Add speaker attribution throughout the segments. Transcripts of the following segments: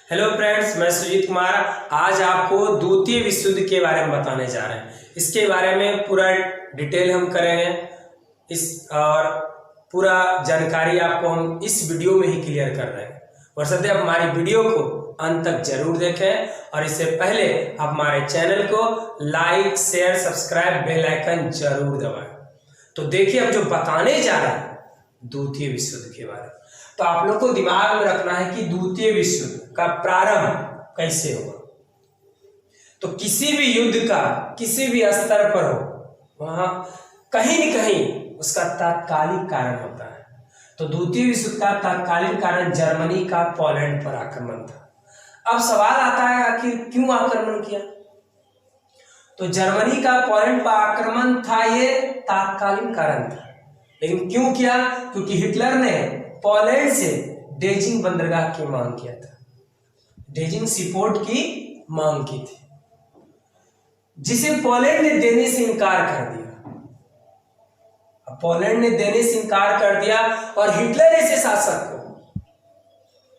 Speaker 1: Hello friends, मैं सुजीत कुमार आज आपको द्वितीय विश्व युद्ध के बारे में बताने जा रहे हैं। इसके बारे में पूरा डिटेल हम करेंगे और पूरा जानकारी आपको हम इस वीडियो में ही क्लियर कर रहे हैं। वैसे आप हमारी वीडियो को अंत तक जरूर देखें और इससे पहले आप हमारे चैनल को like, share, subscribe, bell icon जरूर दबाएं। तो देखिए, हम जो बताने जा रहे हैं द्वितीय विश्व युद्ध के बारे में, तो आप लोग को दिमाग में रखना है कि द्वितीय विश्व युद्ध का प्रारंभ कैसे हुआ। तो किसी भी युद्ध का किसी भी स्तर पर हो, वहां कहीं न कहीं उसका तात्कालिक कारण होता है। तो द्वितीय विश्व युद्ध का तात्कालिक कारण जर्मनी का पोलैंड पर आक्रमण था। अब सवाल आता है, आखिर क्यों आक्रमण किया? तो जर्मनी का पोलैंड पर आक्रमण था, ये तात्कालिक कारण था। लेकिन क्यों किया? क्योंकि हिटलर ने पोलैंड से डेजिंग बंदरगाह की मांग किया था, डेजिंग सीपोर्ट की मांग की थी, जिसे पोलैंड ने देने से इनकार कर दिया। पोलैंड ने देने से इनकार कर दिया और हिटलर ऐसे शासक को,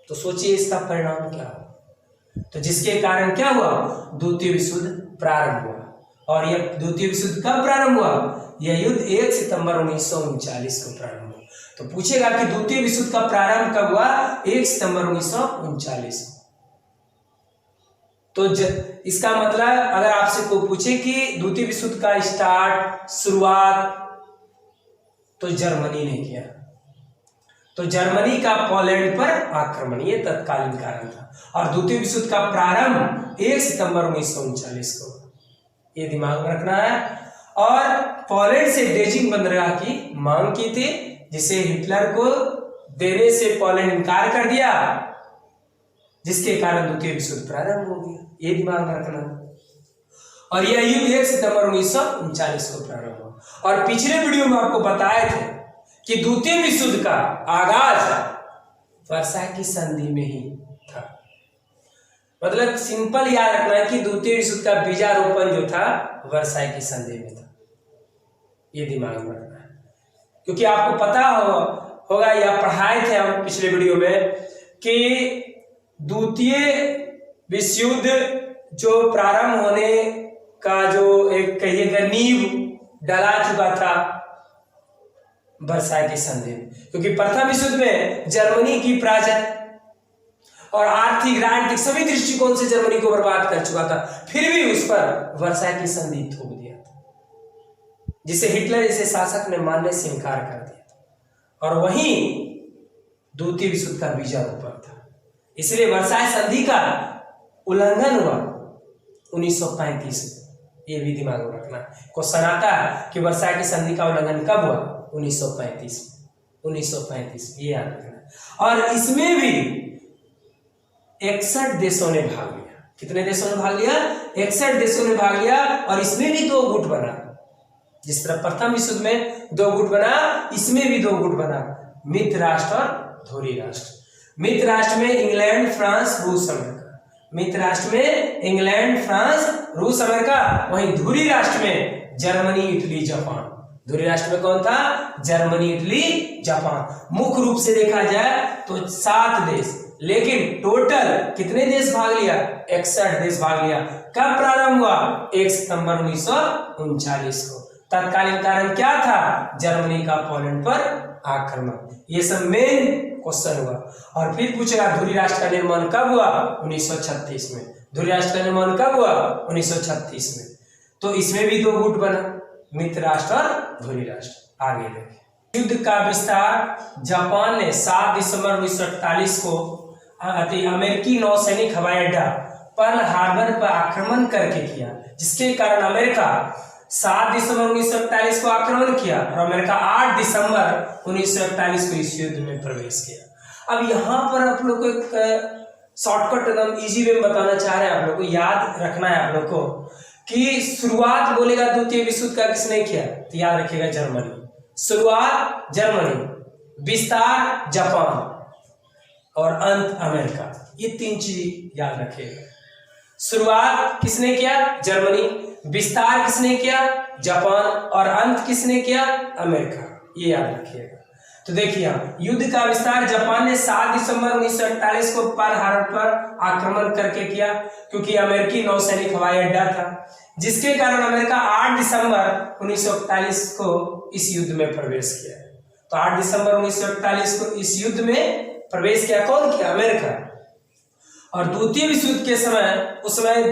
Speaker 1: तो सोचिए इसका परिणाम क्या हुआ। तो जिसके कारण क्या हुआ? द्वितीय विश्व युद्ध प्रारंभ हुआ। और यह द्वितीय विश्व युद्ध कब प्रारंभ हुआ? यह युद्ध 1 सितंबर 1939 को प्रारंभ हुआ। तो पूछेगा कि द्वितीय विश्व युद्ध का प्रारंभ कब हुआ? 1 सितंबर 1939 को। तो इसका मतलब अगर आपसे कोई पूछे कि द्वितीय विश्व युद्ध का शुरुआत तो जर्मनी ने किया। तो जर्मनी का पोलैंड पर आक्रमण, ये तत्कालीन कारण था। और द्वितीय विश्व युद्ध का प्रारंभ 1 सितंबर 1939 को, ये दिमाग में रखना है। और पोलैंड से डेजिंग बंदरगाह की मांग की थी, जिसे हिटलर को देने से पोलैंड इनकार कर दिया, जिसके कारण द्वितीय विश्व युद्ध प्रारंभ हो गया। ये दिमाग में रखना है। और यह युद्ध 1 सितंबर 1939 को प्रारंभ हुआ। और पिछले वीडियो में आपको बताए थे कि द्वितीय विश्व युद्ध का आगाज वर्साई की संधि में ही था। मतलब सिंपल याद रखना है कि द्वितीय विश्व युद्ध का बीजारोपण जो था वर्साई की संधि में था। ये दिमाग में रखना है, क्योंकि आपको पता होगा या पढ़ाए थे हम पिछले वीडियो में कि द्वितीय विश्व युद्ध जो प्रारंभ होने का जो एक कहिएगा नींव डला चुका था वर्साई की संधि में। क्योंकि प्रथम विश्व युद्ध में जर्मनी की पराजय और आर्थिक, राजनीतिक सभी दृष्टिकोण से जर्मनी को बर्बाद कर चुका था, फिर भी उस पर वर्साई की संधि थोप दिया था, जिसे हिटलर जैसे शासक ने मानने से इनकार कर दिया था। और वहीं द्वितीय विश्व युद्ध का बीजारोपण था। इसलिए वर्साई संधि का उल्लंघन हुआ 1935 में। ये भी दिमाग में रखना। क्वेश्चन आता है कि वर्साई की संधि का उल्लंघन कब हुआ? 1935 में। 1935, ये याद रखना। और इसमें भी 61 देशों ने भाग लिया। कितने देशों ने भाग लिया? 61 देशों ने भाग लिया। और इसमें भी 2 गुट बना। जिस तरह प्रथम विश्व युद्ध में 2 गुट बना, इसमें भी 2 गुट बना, मित्र राष्ट्र और धुरी राष्ट्र। मित्र राष्ट्र में इंग्लैंड, फ्रांस, रूस, अमेरिका। मित्र राष्ट्र में इंग्लैंड, फ्रांस, रूस, अमेरिका। वहीं धुरी राष्ट्र में जर्मनी, इटली, जापान। धुरी राष्ट्र में कौन था? Germany, Italy, Japan. मुख्य रूप से देखा जाए तो 7 देश, लेकिन टोटल कितने देश भाग लिया? 61 देश भाग लिया। कब प्रारंभ हुआ? 1 सितंबर 1939 को। तत्कालीन कारण क्या था? जर्मनी का पोलैंड पर आक्रमण। ये सब मेन क्वेश्चन हुआ। और फिर पूछेगा धुरी राष्ट्र का निर्माण कब हुआ? 1936 में। धुरी राष्ट्र का निर्माण कब हुआ? 1936 में। तो इसमें भी 2 गुट बना, मित्र राष्ट्र और धुरी राष्ट्र। आगे देखें। युद्ध का विस्तार जापान ने 7 दिसंबर 1948 को अमेरिकी नौसैनिक हवाई अड्डा पर्ल हार्बर पर आक्रमण करके किया, जिसके कारण अमेरिका 7 दिसंबर 1941 को आक्रमण किया और अमेरिका 8 दिसंबर 1941 को इस युद्ध में प्रवेश किया। अब यहाँ पर आप लोग को एक शॉर्टकट एकदम इजी वे में बताना चाह रहे हैं। आप लोग को याद रखना है आप लोग को कि शुरुआत बोलेगा द्वितीय विश्व युद्ध का किसने किया? तो याद रखिएगा जर्मनी। शुरुआत जर्मनी, विस्तार जापान और अंत अमेरिका। ये 3 चीज याद रखिएगा। शुरुआत किसने किया? जर्मनी। विस्तार किसने किया? जापान। और अंत किसने किया? अमेरिका। ये याद रखिएगा। तो देखिए युद्ध का विस्तार जापान ने 7 दिसंबर 1941 को पर्ल हार्बर पर आक्रमण करके किया, क्योंकि अमेरिकी नौसैनिक हवाई अड्डा था, जिसके कारण अमेरिका 8 दिसंबर 1941 को इस युद्ध में प्रवेश किया। तो 8 दिसंबर 1941 को इस युद्ध में प्रवेश किया। कौन किया? अमेरिका। और द्वितीय विश्व युद्ध के समय उस समय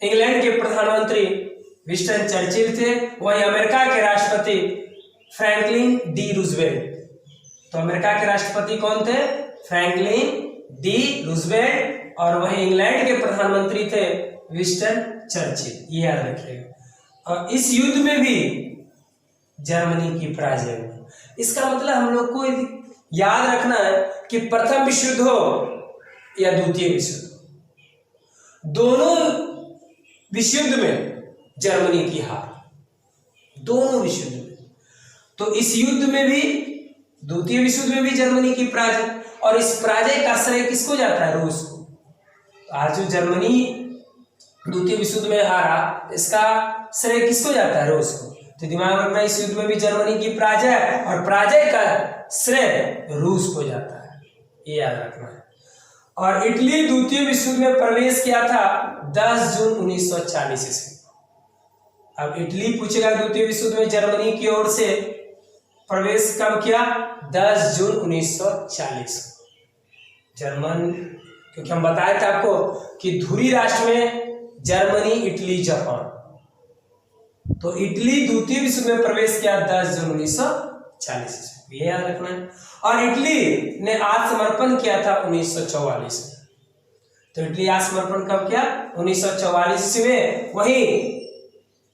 Speaker 1: इंग्लैंड के प्रधानमंत्री विंस्टन चर्चिल थे, वहीं अमेरिका के राष्ट्रपति फ्रैंकलिन डी रूजवेल्ट। तो अमेरिका के राष्ट्रपति कौन थे? Franklin D Roosevelt. और वहीं इंग्लैंड के प्रधानमंत्री थे विंस्टन चर्चिल, ये याद रखिएगा। और इस युद्ध में भी जर्मनी की पराजय हुई। इसका मतलब हम लोग को याद रखना है कि प्रथम विश्व युद्ध हो या द्वितीय विश्व युद्ध, दोनों विश्व युद्ध में जर्मनी की हार, दोनों विश्व युद्ध में। तो इस युद्ध में भी, द्वितीय विश्व युद्ध में भी जर्मनी की पराजय, और इस पराजय का श्रेय किसको जाता है? रूस को। आज जो जर्मनी द्वितीय विश्व युद्ध में हारा, इसका श्रेय किसको जाता है? रूस को। तो दिमाग में रखना, इस युद्ध में भी जर्मनी की पराजय और पराजय का श्रेय रूस को जाता है, ये याद रखना है। और इटली द्वितीय विश्व युद्ध में प्रवेश किया था 10 जून 1940 ईस्वी। अब इटली पूछेगा द्वितीय विश्व युद्ध में जर्मनी की ओर से प्रवेश कब किया? 10 जून 1940। जर्मन, क्योंकि हम बताए थे आपको कि धुरी राष्ट्र में जर्मनी, इटली, जापान। तो इटली द्वितीय विश्व में प्रवेश किया 10 जून 1940 ईस्वी, ये याद रखना है। और इटली ने आत्मसमर्पण किया था 1944 में। तो इटली आत्मसमर्पण कब किया? 1944 में। वहीं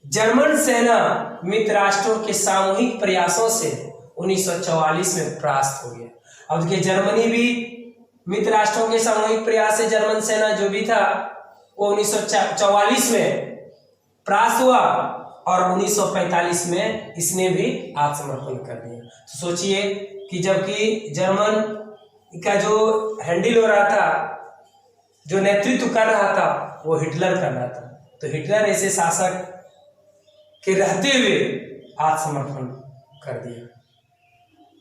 Speaker 1: जर्मन सेना मित्र राष्ट्रों के सामूहिक प्रयासों से 1944 में परास्त हो गया। अब देखिए, जर्मनी भी मित्र राष्ट्रों के सामूहिक प्रयास से जर्मन सेना जो भी था वो 1944 में परास्त हुआ, और 1945 में इसने भी आत्मसमर्पण कर दिया। तो सोचिए कि जबकि जर्मन का जो हैंडल हो रहा था, जो नेतृत्व कर रहा था, वो हिटलर कर रहा था। तो हिटलर ऐसे शासक के रहते हुए आत्मसमर्पण कर दिया,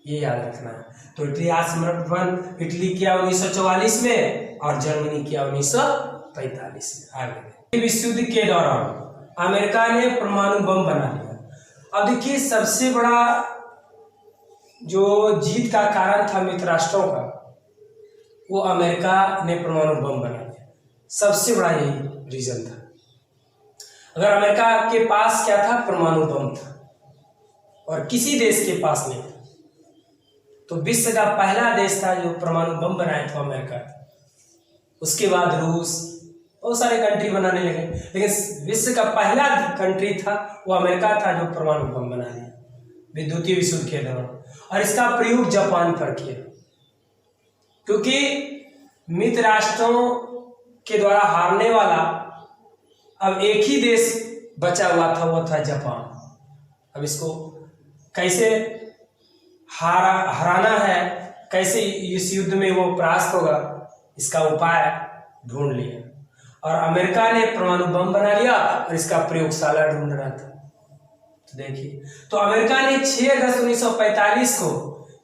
Speaker 1: ये याद रखना है। तो इटली आत्मसमर्पण इटली किया 1944 में और जर्मनी किया 1945 में। आगे विश्व युद्ध के दौरान अमेरिका ने परमाणु बम बना लिया। अब देखिए, सबसे बड़ा जो जीत का कारण था मित्र राष्ट्रों का, वो अमेरिका ने परमाणु बम बना लिया। सबसे बड़ा यही रीजन था। अगर अमेरिका के पास क्या था? परमाणु बम था, और किसी देश के पास नहीं था। तो विश्व का पहला देश था जो परमाणु बम बनाया था, अमेरिका था। उसके बाद रूस, बहुत सारे कंट्री बनाने लगे, लेकिन विश्व का पहला कंट्री था वो अमेरिका था जो परमाणु बम बना दिया द्वितीय विश्व युद्ध के दौरान। और इसका प्रयोग जापान पर किया, क्योंकि मित्र राष्ट्रों के द्वारा हारने वाला अब एक ही देश बचा हुआ था, वो था जापान। अब इसको कैसे हराना है, कैसे इस युद्ध में वो परास्त होगा, इसका उपाय ढूंढ लिया। और अमेरिका ने परमाणु बम बना लिया और इसका प्रयोगशाला ढूंढ रहा था। तो देखिए, तो अमेरिका ने 6 अगस्त 1945 को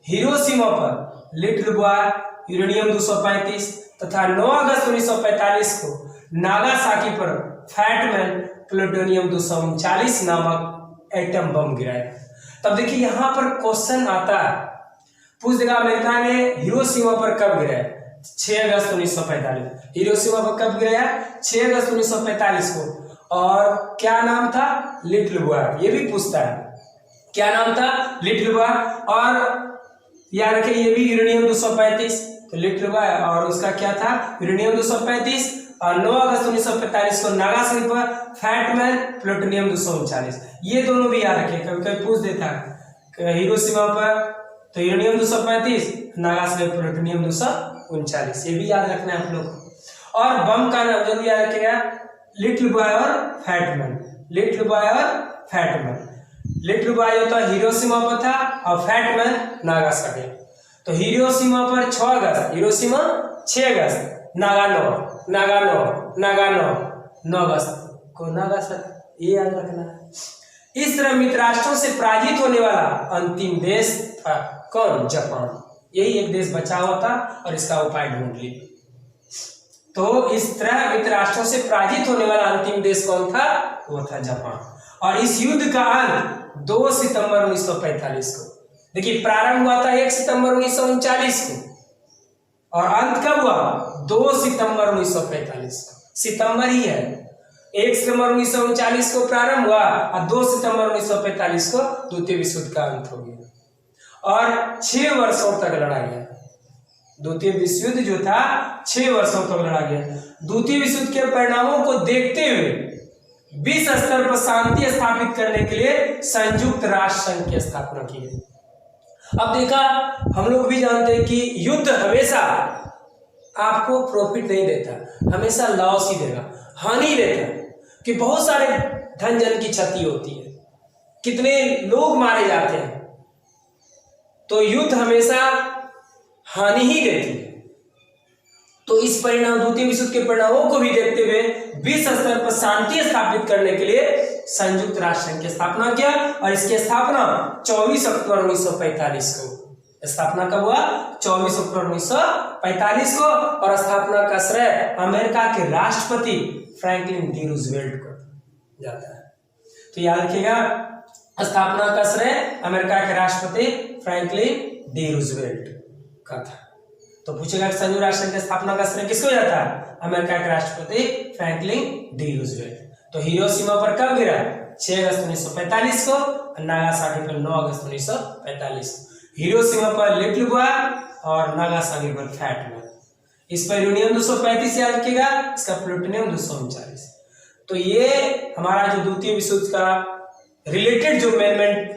Speaker 1: हिरोशिमा पर लिटिल बॉय यूरेनियम 235 तथा 9 अगस्त 1945 को नागासाकी पर फैटमैन प्लूटोनियम 239 नामक एटम बम गिराया। तब देखिए, यहां पर क्वेश्चन आता है, पूछ देगा अमेरिका ने हिरोशिमा पर कब गिराया? 6 अगस्त 1945। हिरोशिमा पर कब गिराया? 6 अगस्त 1945 को। और क्या नाम था? Little boy. ये भी पूछता है, क्या नाम था? Little boy. और याद रखिए, ये भी यूरेनियम 235, तो लिटिल बॉय और उसका क्या था? यूरेनियम 235। और 9 अगस्त 1945 को नागासाकी पर फैटमैन प्लूटोनियम 239। ये दोनों भी याद रखिए, कभी कभी पूछ देता है। हिरोशिमा पर तो यूरेनियम 235, नागासाकी पर प्लूटोनियम 239, ये भी याद रखना है आप लोग। और बम का नाम जरूर याद रखिएगा, लिटिल बॉय और फैटमैन। लिटिल बॉय और फैटमैन। लिटिल बॉय होता हिरोशिमा पर था और फैटमैन नागासाकी। तो हिरोशिमा पर 6 अगस्त, हिरोशिमा 6 अगस्त, नागानो 9 अगस्त को नागासाकी, ये याद रखना है। इस तरह मित्र राष्ट्रों से पराजित होने वाला अंतिम देश था कौन? जापान। यही एक देश बचा हुआ था और इसका उपाय ढूंढ ली। तो इस तरह मित्र राष्ट्रों से पराजित होने वाला अंतिम देश कौन था? वो था जापान। और इस युद्ध का अंत 2 सितंबर 1945 को, देखिए प्रारंभ हुआ था 1 सितंबर 1939 को और अंत कब हुआ? 2 सितंबर 1945 को। सितंबर ही है। 1 सितंबर 1939 को प्रारंभ हुआ और 2 सितंबर 1945 को द्वितीय विश्व युद्ध का अंत हो गया और 6 वर्षों तक लड़ा गया। द्वितीय विश्व युद्ध जो था 6 वर्षों तक लड़ा गया। द्वितीय विश्व युद्ध के परिणामों को देखते हुए विश्व स्तर पर शांति स्थापित करने के लिए संयुक्त राष्ट्र संघ की स्थापना की गई। अब देखा, हम लोग भी जानते हैं कि युद्ध हमेशा आपको प्रॉफिट नहीं देता, हमेशा लॉस ही देगा, हानि देता है कि बहुत सारे धन जन की क्षति होती है, कितने लोग मारे जाते हैं। तो युद्ध हमेशा हानि ही देती है। तो इस परिणाम द्वितीय विश्व युद्ध के परिणामों को भी देखते हुए विश्व स्तर पर शांति स्थापित करने के लिए संयुक्त राष्ट्र संघ की स्थापना किया और इसकी स्थापना 24 अक्टूबर 1945 को। स्थापना कब हुआ? 24 अक्टूबर 1945 को और स्थापना का श्रेय अमेरिका के राष्ट्रपति फ्रैंकलिन डी रूजवेल्ट को जाता है। तो याद रखिएगा, स्थापना का श्रेय अमेरिका के राष्ट्रपति फ्रैंकलिन डी रूजवेल्ट का था। तो पूछेगा कि संयुक्त राष्ट्र संघ की स्थापना का श्रेय किसको जाता है? अमेरिका के राष्ट्रपति फ्रैंकलिन डी रूजवेल्ट। तो हिरोशिमा पर कब गिरा? 6 अगस्त 1945 को और नागासाकी पर 9 अगस्त 1945 को। हिरोशिमा पर लिटिल बॉय और नागासाकी पर फैट बॉय। इस पर यूरेनियम 235 याद रखिएगा, इसका प्लूटोनियम 239। तो ये हमारा जो द्वितीय विश्व युद्ध का रिलेटेड जो मेनमेंट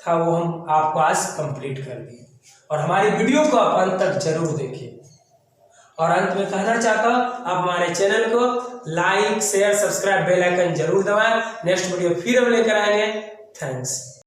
Speaker 1: था वो हम आपको आज कंप्लीट कर दिए और हमारी वीडियो को आप अंत तक जरूर देखिए। और अंत में कहना चाहता हूं, आप हमारे चैनल को like, share, subscribe, bell icon जरूर दबाएं। नेक्स्ट वीडियो फिर हम लेकर आएंगे। थैंक्स।